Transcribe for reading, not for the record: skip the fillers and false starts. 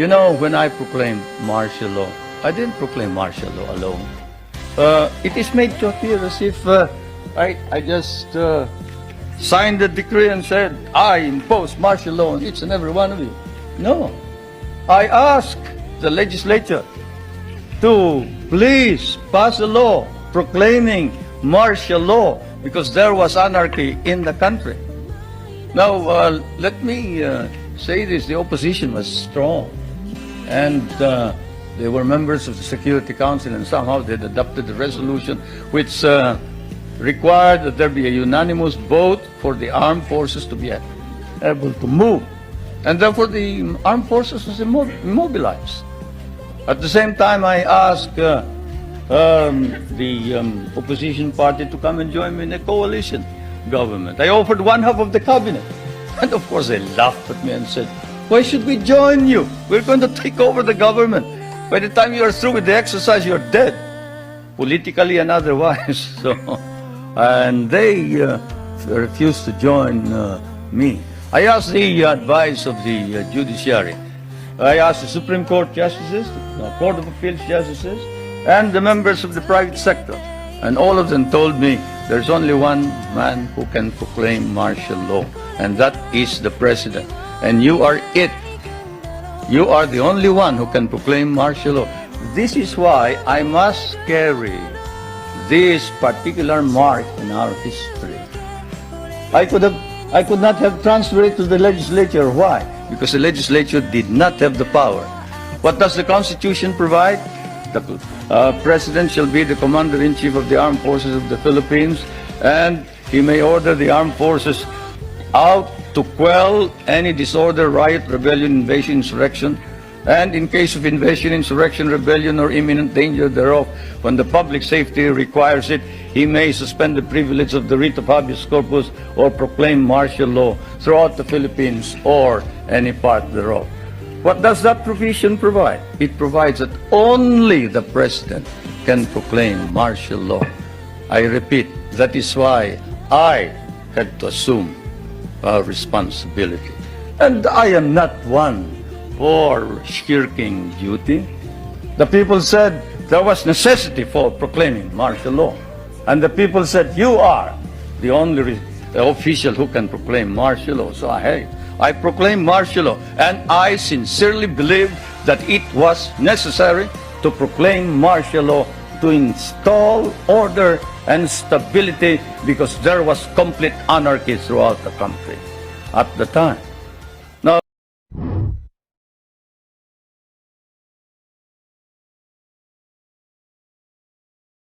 You know, when I proclaimed martial law, I didn't proclaim martial law alone. It is made to appear as if I just signed the decree and said, I impose martial law on each and every one of you. No. I asked the legislature to please pass a law proclaiming martial law because there was anarchy in the country. Now, let me say this. The opposition was strong. And they were members of the Security Council, and somehow they had adopted a resolution which required that there be a unanimous vote for the armed forces to be able to move. And therefore the armed forces was immobilized. At the same time, I asked the opposition party to come and join me in a coalition government. I offered one half of the cabinet. And of course they laughed at me and said, why should we join you? We're going to take over the government. By the time you are through with the exercise, you're dead, politically and otherwise. So, and they refused to join me. I asked the advice of the judiciary. I asked the Supreme Court justices, the Court of Appeals justices, and the members of the private sector. And all of them told me there's only one man who can proclaim martial law, and that is the president. And you are it. You are the only one who can proclaim martial law. This is why I must carry this particular mark in our history. I could not have transferred it to the legislature. Why? Because the legislature did not have the power. What does the Constitution provide? The President shall be the Commander-in-Chief of the Armed Forces of the Philippines, and he may order the armed forces out to quell any disorder, riot, rebellion, invasion, insurrection, and in case of invasion, insurrection, rebellion, or imminent danger thereof, when the public safety requires it, he may suspend the privilege of the writ of habeas corpus or proclaim martial law throughout the Philippines or any part thereof. What does that provision provide? It provides that only the President can proclaim martial law. I repeat, that is why I had to assume responsibility. And I am not one for shirking duty. The people said there was necessity for proclaiming martial law. And the people said, you are the only official who can proclaim martial law. So I proclaim martial law. And I sincerely believe that it was necessary to proclaim martial law to install order and stability because there was complete anarchy throughout the country at the time.